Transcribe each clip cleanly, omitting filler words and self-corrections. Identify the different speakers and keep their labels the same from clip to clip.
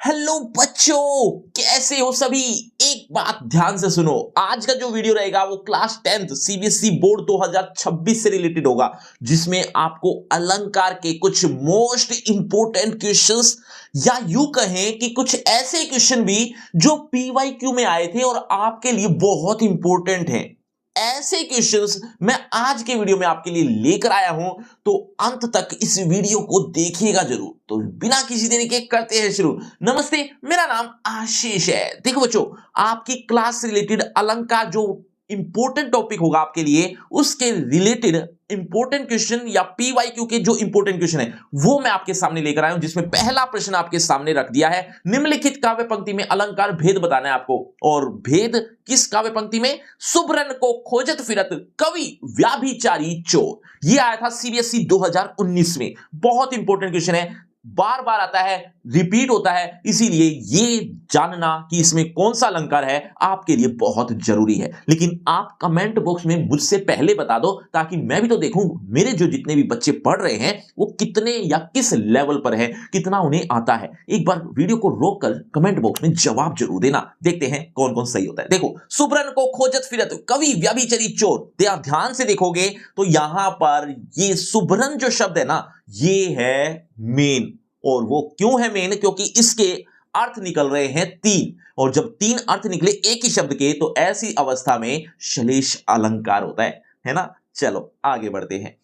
Speaker 1: Hello बच्चों, कैसे हो सभी। एक बात ध्यान से सुनो, आज का जो वीडियो रहेगा वो क्लास 10th सीबीएसई बोर्ड 2026 से रिलेटेड होगा, जिसमें आपको अलंकार के कुछ मोस्ट इंपोर्टेंट क्वेश्चंस या यूं कहें कि कुछ ऐसे क्वेश्चन भी जो पीवाईक्यू में आए थे और आपके लिए बहुत इंपॉर्टेंट हैं। ऐसे क्वेश्चंस मैं आज के वीडियो में आपके लिए लेकर आया हूं, तो अंत तक इस वीडियो को देखिएगा जरूर। तो बिना किसी देरी के करते हैं शुरू। नमस्ते, मेरा नाम आशीष है। देखो बच्चों, आपकी क्लास से रिलेटेड अलंकार जो इंपॉर्टेंट टॉपिक होगा आपके लिए, उसके रिलेटेड इंपॉर्टेंट क्वेश्चन या पीवाईक्यू के जो इंपॉर्टेंट क्वेश्चन है वो मैं आपके सामने लेकर आया हूं, जिसमें पहला प्रश्न आपके सामने रख दिया है। निम्नलिखित काव्य पंक्ति में अलंकार भेद बताना है आपको, और भेद किस काव्य पंक्ति में? सुब्रन को खोजत फिरत कवि व्याभिचारी चोर। ये आया था सीबीएसई 2019 में। बहुत इंपॉर्टेंट क्वेश्चन है, बार बार आता है, रिपीट होता है, इसीलिए ये जानना कि इसमें कौन सा अलंकार है आपके लिए बहुत जरूरी है। लेकिन आप कमेंट बॉक्स में मुझसे पहले बता दो, ताकि मैं भी तो देखूं मेरे जो जितने भी बच्चे पढ़ रहे हैं वो कितने या किस लेवल पर है, कितना उन्हें आता है। एक बार वीडियो को रोककर कमेंट बॉक्स में जवाब जरूर देना, देखते हैं कौन कौन सही होता है। देखो, सुब्रन को खोजत फिरत कवि व्याभिचारी चोर। ध्यान से देखोगे तो यहां पर ये सुब्रन जो शब्द है ना, ये है मेन। और वो क्यों है मेन? क्योंकि इसके अर्थ निकल रहे हैं तीन, और जब तीन अर्थ निकले एक ही शब्द के, तो ऐसी अवस्था में श्लेष अलंकार होता है ना। चलो आगे बढ़ते हैं।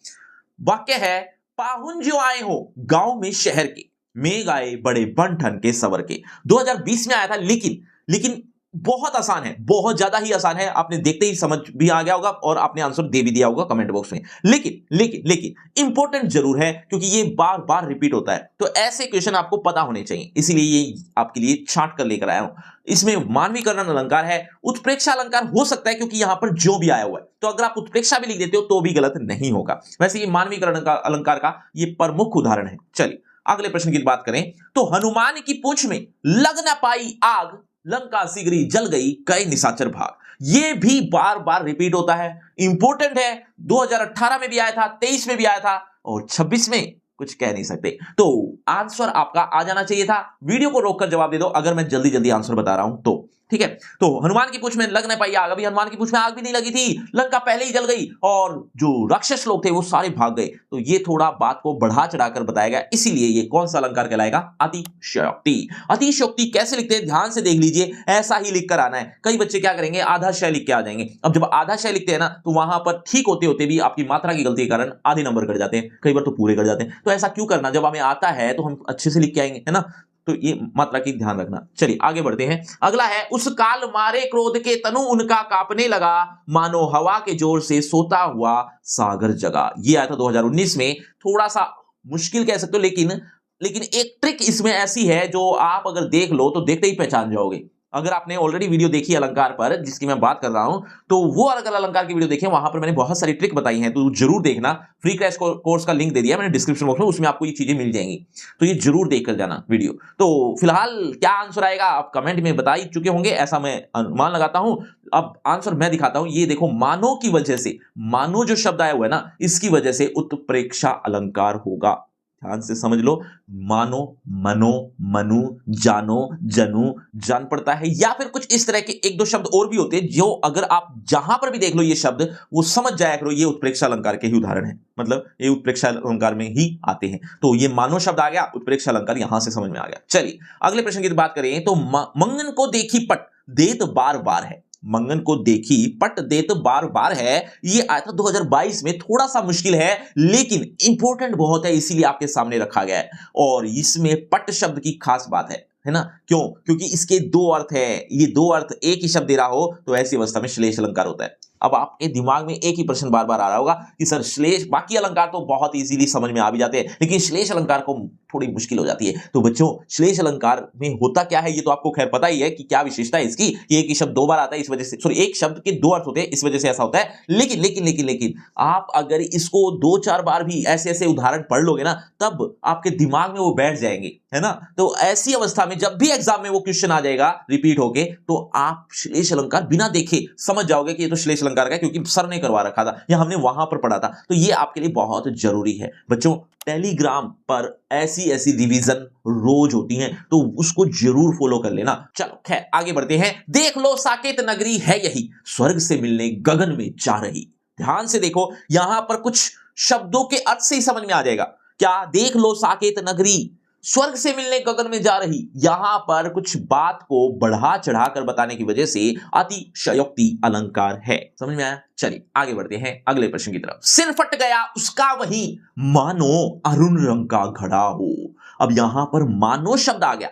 Speaker 1: वाक्य है, पाहुन जो आए हो गांव में शहर के, मेघ आए बड़े बन ठन के सवर के। 2020 में आया था, लेकिन बहुत आसान है, बहुत ज्यादा ही आसान है। आपने देखते ही समझ भी आ गया होगा और आपने आंसर दे भी दिया होगा कमेंट बॉक्स में। लेकिन इंपॉर्टेंट जरूर है, क्योंकि ये बार बार रिपीट होता है, तो ऐसे क्वेश्चन आपको पता होने चाहिए, इसीलिए ये आपके लिए छांट कर लेकर आया हूं। इसमें मानवीकरण अलंकार है, उत्प्रेक्षा अलंकार हो सकता है क्योंकि यहां पर जो भी आया हुआ है, तो अगर आप उत्प्रेक्षा भी लिख देते हो तो भी गलत नहीं होगा। वैसे ये मानवीकरण का अलंकार का ये प्रमुख उदाहरण है। चलिए अगले प्रश्न की बात करें तो, हनुमान की पूंछ में लग न पाई आग, लंका शीघ्र जल गई कई निशाचर भाग। ये भी बार बार रिपीट होता है, इंपॉर्टेंट है। 2018 में भी आया था, 23 में भी आया था, और 26 में कुछ कह नहीं सकते। तो आंसर आपका आ जाना चाहिए था। वीडियो को रोककर जवाब दे दो अगर मैं जल्दी जल्दी आंसर बता रहा हूं तो, ठीक है। तो हनुमान की पूंछ में लग नहीं पाई आग, अभी हनुमान की पूंछ में आग भी नहीं लगी थी, लंका पहले ही जल गई, और जो राक्षस लोग थे वो सारे भाग गए। तो ये थोड़ा बात को बढ़ा चढ़ाकर बताया गया, इसीलिए ये कौन सा अलंकार कहलाएगा? अतिशयोक्ति। अतिशयोक्ति कैसे लिखते हैं ध्यान से देख लीजिए, ऐसा ही लिखकर आना है। कई बच्चे क्या करेंगे, आधा शय लिख के आ जाएंगे। अब जब आधा शय लिखते हैं ना, तो वहां पर ठीक होते होते भी आपकी मात्रा की गलती के कारण आधे नंबर कट जाते हैं, कई बार तो पूरे कट जाते हैं। तो ऐसा क्यों करना, जब हमें आता है तो हम अच्छे से लिख के आएंगे, है ना। तो ये मात्रा की ध्यान रखना। चलिए आगे बढ़ते हैं। अगला है, उस काल मारे क्रोध के तनु उनका कांपने लगा, मानो हवा के जोर से सोता हुआ सागर जगा। ये आया था 2019 में। थोड़ा सा मुश्किल कह सकते हो, लेकिन एक ट्रिक इसमें ऐसी है जो आप अगर देख लो तो देखते ही पहचान जाओगे। अगर आपने ऑलरेडी वीडियो देखी अलंकार पर जिसकी मैं बात कर रहा हूं, तो वो अगर अलंकार की वीडियो देखें, वहां पर मैंने बहुत सारी ट्रिक बताई हैं, तो जरूर देखना। फ्री क्रैश कोर्स का लिंक दे दिया मैंने डिस्क्रिप्शन बॉक्स में, उसमें आपको ये चीजें मिल जाएंगी, तो ये जरूर देखकर जाना वीडियो। तो फिलहाल क्या आंसर आएगा आप कमेंट में बता ही चुके होंगे, ऐसा मैं अनुमान लगाता हूं। अब आंसर मैं दिखाता हूं। ये देखो, मानो की वजह से, मानो जो शब्द आया हुआ है ना, इसकी वजह से उत्प्रेक्षा अलंकार होगा। ध्यान से समझ लो, मानो, मनो, मनु, जानो, जनू, जान पड़ता है, या फिर कुछ इस तरह के एक दो शब्द और भी होते हैं, जो अगर आप जहां पर भी देख लो ये शब्द, वो समझ जाया करो ये उत्प्रेक्षा अलंकार के ही उदाहरण है, मतलब ये उत्प्रेक्षा अलंकार में ही आते हैं। तो ये मानो शब्द आ गया, उत्प्रेक्षा अलंकार यहां से समझ में आ गया। चलिए अगले प्रश्न की बात करें तो, मंगन को देखी पट देत बार बार है। मंगन को देखी पट देत बार बार है, ये आया था 2022 में। थोड़ा सा मुश्किल है लेकिन इंपॉर्टेंट बहुत है, इसीलिए आपके सामने रखा गया है। और इसमें पट शब्द की खास बात है ना। क्यों? क्योंकि इसके दो अर्थ है, ये दो अर्थ एक ही शब्द दे रहा हो तो ऐसी अवस्था में श्लेष अलंकार होता है। अब आपके दिमाग में एक ही प्रश्न बार बार आ रहा होगा कि सर श्लेष, बाकी अलंकार तो बहुत इजीली समझ में आ भी जाते हैं, लेकिन श्लेष अलंकार को थोड़ी मुश्किल हो जाती है। तो बच्चों, श्लेष अलंकार में होता क्या है ये तो आपको खैर पता ही है कि क्या विशेषता है इसकी। एक ही शब्द दो बार आता है, इस वजह से, सॉरी, एक शब्द के दो अर्थ होते हैं, इस वजह से ऐसा होता है। लेकिन आप अगर इसको दो चार बार भी ऐसे ऐसे उदाहरण पढ़ लोगे ना, तब आपके दिमाग में वो बैठ जाएंगे, है ना। तो ऐसी अवस्था में जब भी एग्जाम में वो क्वेश्चन आ जाएगा रिपीट होके, तो आप श्लेष अलंकार बिना देखे समझ जाओगे कि ये तो श्लेष अलंकार का, क्योंकि सर ने करवा रखा था या हमने वहां पर पढ़ा था, तो ये आपके लिए बहुत जरूरी है बच्चों। टेलीग्राम पर ऐसी ऐसी रिवीजन रोज होती हैं, तो उसको जरूर फॉलो कर लेना। चलो खैर आगे बढ़ते हैं। देख लो साकेत नगरी है यही, स्वर्ग से मिलने गगन में जा रही। ध्यान से देखो, यहां पर कुछ शब्दों के अर्थ से ही समझ में आ जाएगा। क्या? देख लो साकेत नगरी स्वर्ग से मिलने गगन में जा रही। यहां पर कुछ बात को बढ़ा चढ़ाकर बताने की वजह से अतिशयोक्ति अलंकार है। समझ में आया? चलिए आगे बढ़ते हैं अगले प्रश्न की तरफ। सिर फट गया उसका वही, मानो अरुण रंग का घड़ा हो। अब यहां पर मानो शब्द आ गया।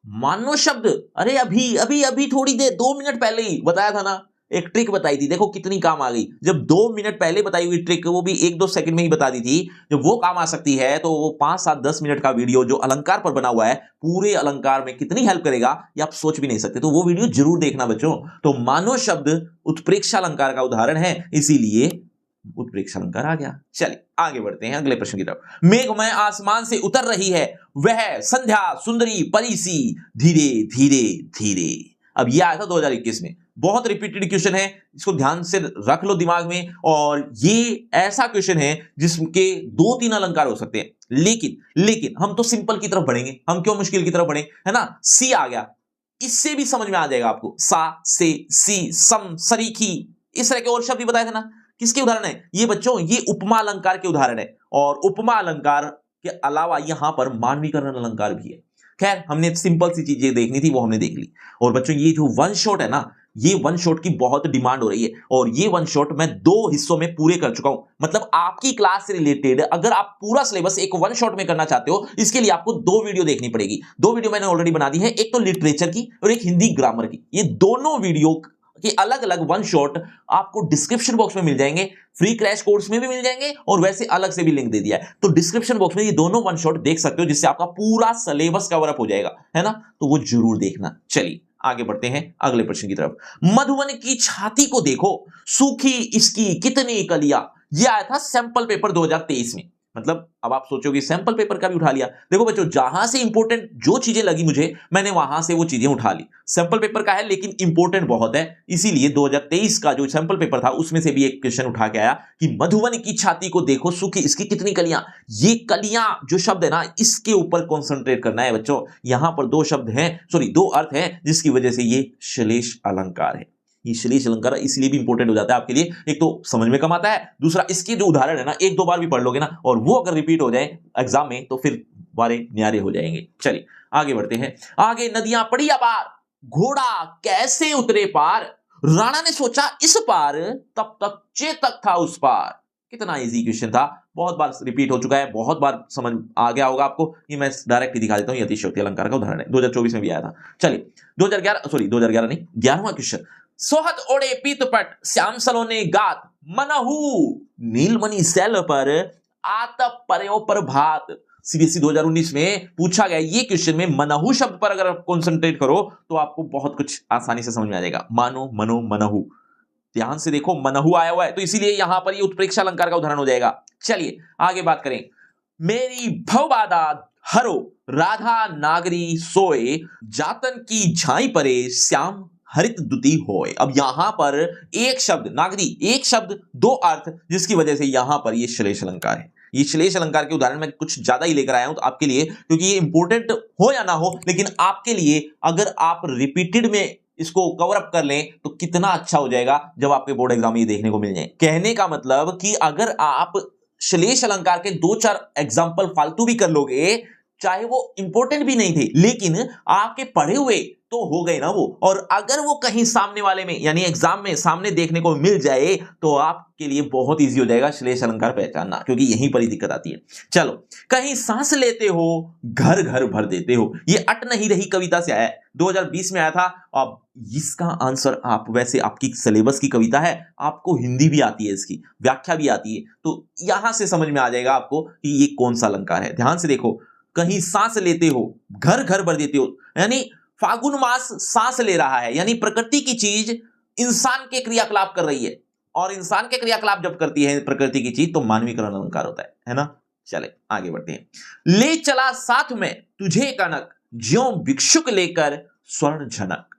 Speaker 1: मानो शब्द, अरे अभी अभी अभी थोड़ी देर 2 मिनट पहले ही बताया था ना, एक ट्रिक बताई थी, देखो कितनी काम आ गई। जब 2 मिनट पहले बताई हुई ट्रिक, वो भी 1-2 सेकंड में ही बता दी थी, जब वो काम आ सकती है तो वो 5-7-10 मिनट का वीडियो जो अलंकार पर बना हुआ है, पूरे अलंकार में कितनी हेल्प करेगा ये आप सोच भी नहीं सकते। तो वो वीडियो जरूर देखना बच्चों। तो मानो शब्द उत्प्रेक्षा अलंकार का उदाहरण है, इसीलिए उत्प्रेक्षा अलंकार आ गया। चलिए आगे बढ़ते हैं अगले प्रश्न की तरफ। मेघमय आसमान से उतर रही है वह संध्या सुंदरी परी सी, धीरे धीरे धीरे। अब यह आया था 2021 में। बहुत रिपीटेड क्वेश्चन है, इसको ध्यान से रख लो दिमाग में। और ये ऐसा क्वेश्चन है जिसके 2-3 अलंकार हो सकते हैं, लेकिन हम तो सिंपल की तरफ बढ़ेंगे, हम क्यों मुश्किल की तरफ बढ़े, है ना। सी आ गया, इससे भी समझ में आ जाएगा आपको। सा से सी, सम, सरीखी, इस तरह के और शब्द भी बताए थे ना। किसके उदाहरण है ये बच्चों? ये उपमा अलंकार के उदाहरण है। और उपमा अलंकार के अलावा यहां पर मानवीकरण अलंकार भी है। खैर हमने सिंपल सी चीजें देखनी थी, वो हमने देख ली। और बच्चों ये जो वन शॉट है ना, ये वन शॉट की बहुत डिमांड हो रही है, और ये वन शॉट मैं 2 हिस्सों में पूरे कर चुका हूं। मतलब आपकी क्लास से रिलेटेड अगर आप पूरा सिलेबस एक वन शॉट में करना चाहते हो, इसके लिए आपको 2 वीडियो देखनी पड़ेगी। 2 वीडियो मैंने ऑलरेडी बना दी है, एक तो लिटरेचर की और एक हिंदी ग्रामर की। ये दोनों वीडियो कि अलग अलग वन शॉट आपको डिस्क्रिप्शन बॉक्स में मिल जाएंगे, फ्री क्रैश कोर्स में भी मिल जाएंगे, और वैसे अलग से भी लिंक दे दिया है। तो डिस्क्रिप्शन बॉक्स में ये दोनों वन शॉट देख सकते हो, जिससे आपका पूरा सिलेबस कवर अप हो जाएगा, है ना। तो वो जरूर देखना। चलिए आगे बढ़ते हैं अगले प्रश्न की तरफ। मधुवन की छाती को देखो सूखी इसकी कितनी कलियां। यह आया था सैंपल पेपर 2023 में। मतलब अब आप सोचोगे सैंपल पेपर का भी उठा लिया। देखो बच्चों, जहां से इंपॉर्टेंट जो चीजें लगी मुझे, मैंने वहां से वो चीजें उठा ली। सैंपल पेपर का है लेकिन इंपॉर्टेंट बहुत है, इसीलिए 2023 का जो सैंपल पेपर था उसमें से भी एक क्वेश्चन उठा के आया कि मधुवन की छाती को देखो सूखी इसकी कितनी कलियां। ये कलियां जो शब्द है ना, इसके ऊपर कॉन्सेंट्रेट करना है बच्चों। यहां पर 2 शब्द हैं, सॉरी 2 अर्थ हैं, जिसकी वजह से ये श्लेष अलंकार है। ये श्लेष अलंकार इसलिए भी इंपॉर्टेंट हो जाता है आपके लिए, एक तो समझ में कम आता है, दूसरा इसके जो उदाहरण है ना 1-2 बार भी पढ़ लोगे ना, और वो अगर रिपीट हो जाए एग्जाम में तो फिर बारे न्यारे हो जाएंगे। चलिए आगे बढ़ते हैं। आगे नदियां पड़ी अपार, घोड़ा कैसे उतरे पार। राणा ने सोचा इस पार, तब तक चेतक था उस पार। कितना इजी क्वेश्चन था, बहुत बार रिपीट हो चुका है, बहुत बार समझ आ गया होगा आपको। ये मैं डायरेक्ट ही दिखा देता हूं, ये अतिशयोक्ति अलंकार का उदाहरण है, 2024 में भी आया था। चलिए 2011 नहीं, 11वां क्वेश्चन। सोहत ओढ़े पीतपट श्याम सलोने गात, मनहू नीलमणि सैल पर आतप पर्यो प्रभात। सीबीएसई 2019 में पूछा गया ये क्वेश्चन में मनहू शब्द पर अगर आप कंसंट्रेट करो तो आपको बहुत कुछ आसानी से समझ में आ जाएगा। मानो, मनो, मनहू, ध्यान से देखो मनहू आया हुआ है, तो इसीलिए यहां पर ये उत्प्रेक्षा अलंकार का उदाहरण हो जाएगा। चलिए आगे बात करें। मेरी भवबाधा हरो राधा नागरी सोए, जातन की झाई परे श्याम हरित दुति होए। अब यहां पर एक शब्द नागरी, एक शब्द 2 अर्थ, जिसकी वजह से यहां पर ये श्लेष अलंकार है। ये श्लेष अलंकार के उदाहरण मैं कुछ ज्यादा ही लेकर आया हूं तो आपके लिए, क्योंकि ये इंपॉर्टेंट हो या ना हो, लेकिन आपके लिए अगर आप रिपीटेड में इसको कवर अप कर लें तो कितना अच्छा हो जाएगा जब आपके बोर्ड एग्जाम में ये देखने को मिल जाए। कहने का मतलब कि अगर आप श्लेष अलंकार के 2-4 एग्जाम्पल फालतू भी कर लोगे, चाहे वो इंपॉर्टेंट भी नहीं थे, लेकिन आपके पढ़े हुए तो हो गए ना वो, और अगर वो कहीं सामने वाले में यानी एग्जाम में सामने देखने को मिल जाए तो आपके लिए बहुत इजी हो जाएगा श्लेष अलंकार पहचानना, क्योंकि यहीं पर ही दिक्कत आती है। चलो, कहीं सांस लेते हो घर घर भर देते हो, ये अट नहीं रही कविता से आया है, 2020 में आया था। अब इसका आंसर आप वैसे आपकी सिलेबस की कविता है, आपको हिंदी भी आती है, इसकी व्याख्या भी आती है, तो यहां से समझ में आ जाएगा आपको कि ये कौन सा अलंकार है। ध्यान से देखो, कहीं सांस लेते हो घर घर भर देते हो, यानी फागुन मास सांस ले रहा है, यानी प्रकृति की चीज इंसान के क्रियाकलाप कर रही है, और इंसान के क्रियाकलाप जब करती है प्रकृति की चीज तो मानवीकरण अलंकार होता है ना। चले आगे बढ़ते हैं। ले चला साथ में तुझे कनक, ज्यों भिक्षुक लेकर स्वर्ण झनक।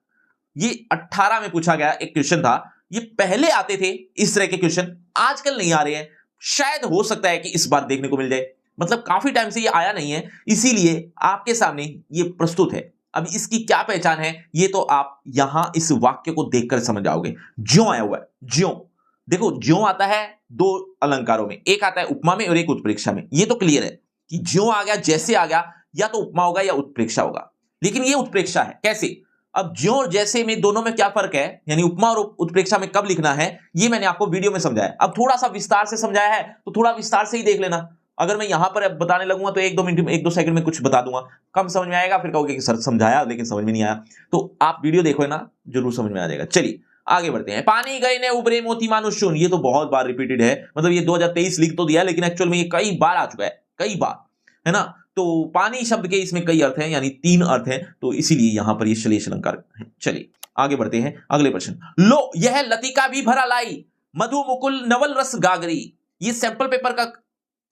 Speaker 1: ये 18 में पूछा गया एक क्वेश्चन था ये पहले आते थे इस तरह के क्वेश्चन, आजकल नहीं आ रहे हैं। शायद हो सकता है कि इस बार देखने को मिल जाए, मतलब काफी टाइम से ये आया नहीं है, इसीलिए आपके सामने ये प्रस्तुत है। अब इसकी क्या पहचान है ये तो आप यहां इस वाक्य को देखकर समझ जाओगे। ज्यों आया हुआ है, ज्यों। देखो ज्यों आता है दो अलंकारों में, एक आता है उपमा में और एक उत्प्रेक्षा में। ये तो क्लियर है कि ज्यों आ गया, जैसे आ गया, या तो उपमा होगा या उत्प्रेक्षा होगा, लेकिन ये उत्प्रेक्षा है। कैसे? अब ज्यों और जैसे में दोनों में क्या फर्क है, यानी उपमा और उत्प्रेक्षा में कब लिखना है, ये मैंने आपको वीडियो में समझाया। अब थोड़ा सा विस्तार से समझाया है तो थोड़ा विस्तार से ही देख लेना। अगर मैं यहां पर बताने लगूंगा तो एक दो सेकंड में कुछ बता दूंगा, कम समझ में आएगा, फिर कहोगे कि सर समझाया लेकिन समझ में नहीं आया। तो आप वीडियो देखो ना, जरूर समझ में आ जाएगा। चलिए आगे बढ़ते हैं। पानी गए ने उबरे मोती मानुष शून, ये तो बहुत बार रिपीटेड है, मतलब ये 2023 लिख तो दिया है, लेकिन एक्चुअल में ये कई बार आ चुका है, कई बार, है ना। तो पानी शब्द के इसमें कई अर्थ हैं, यानी 3 अर्थ हैं, तो इसीलिए यहां पर ये श्लेष अलंकार है। चलिए आगे बढ़ते हैं, अगले प्रश्न। लो यह लतिका भी भरा लाई, मधु मुकुल नवल रस गागरी। ये सैंपल पेपर का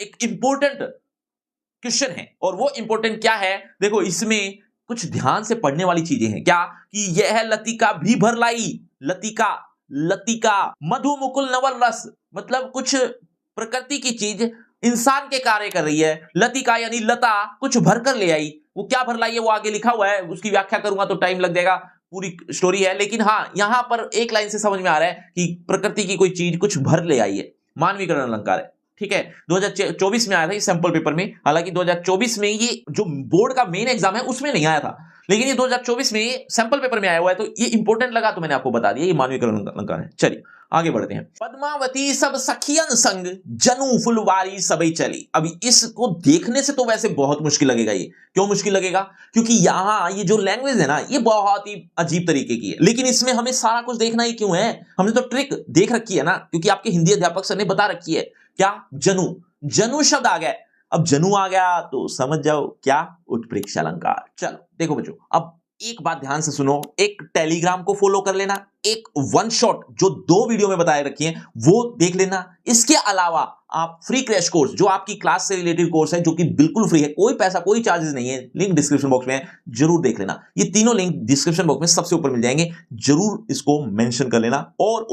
Speaker 1: एक इंपॉर्टेंट क्वेश्चन है, और वो इंपॉर्टेंट क्या है, देखो इसमें कुछ ध्यान से पढ़ने वाली चीजें हैं। क्या कि यह लतिका भी भर लाई, लतिका, लतिका, मधु मुकुल नवल रस, मतलब कुछ प्रकृति की चीज इंसान के कार्य कर रही है। लतिका यानी लता, कुछ भर कर ले आई। वो क्या भर लाई है वो आगे लिखा हुआ है, उसकी व्याख्या करूंगा तो टाइम लग जाएगा, पूरी स्टोरी है। लेकिन हाँ, यहां पर एक लाइन से समझ में आ रहा है कि प्रकृति की कोई चीज कुछ भर ले आई है, मानवीकरण अलंकार है। ठीक है, 2024 में आया था ये सैंपल पेपर में। हालांकि 2024 में ये जो बोर्ड का मेन एग्जाम है उसमें नहीं आया था, लेकिन ये 2024 में सैंपल पेपर में आया हुआ है, तो ये इंपॉर्टेंट लगा तो मैंने आपको बता दिया, ये मानवीकरण अलंकार है। चलिए आगे बढ़ते हैं। पद्मावती सब सखियन संग, जनु फुलवारी सबई चली। अभी इसको देखने से तो वैसे बहुत मुश्किल लगेगा। ये क्यों मुश्किल लगेगा? क्योंकि यहां ये जो लैंग्वेज है ना, ये बहुत ही अजीब तरीके की है, लेकिन इसमें हमें सारा कुछ देखना ही क्यों है, हमने तो ट्रिक देख रखी है ना, क्योंकि आपके हिंदी अध्यापक सर ने बता रखी है। क्या? जनु, जनु शब्द आ गया। अब जनु आ गया तो समझ जाओ क्या, उत्प्रेक्षा अलंकार। चलो देखो बच्चों, अब एक बात ध्यान से सुनो, एक टेलीग्राम को फॉलो कर लेना, एक वन शॉट जो 2 वीडियो में बताए रखी है वो देख लेना। इसके अलावा आप फ्री क्रैश कोर्स, जो आपकी क्लास से रिलेटेड कोर्स है, जो कि बिल्कुल फ्री है, कोई पैसा कोई चार्जेस नहीं है, लिंक डिस्क्रिप्शन बॉक्स में है, जरूर देख लेना। ये तीनों लिंक डिस्क्रिप्शन बॉक्स में सबसे ऊपर मिल जाएंगे, जरूर इसको मेंशन कर लेना। और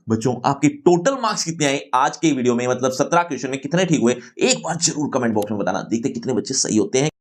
Speaker 1: बच्चों, आपके टोटल मार्क्स कितने आए आज के वीडियो में, मतलब 17 क्वेश्चन में कितने ठीक हुए, एक बार जरूर कमेंट बॉक्स में बताना, देखते कितने बच्चे सही होते हैं।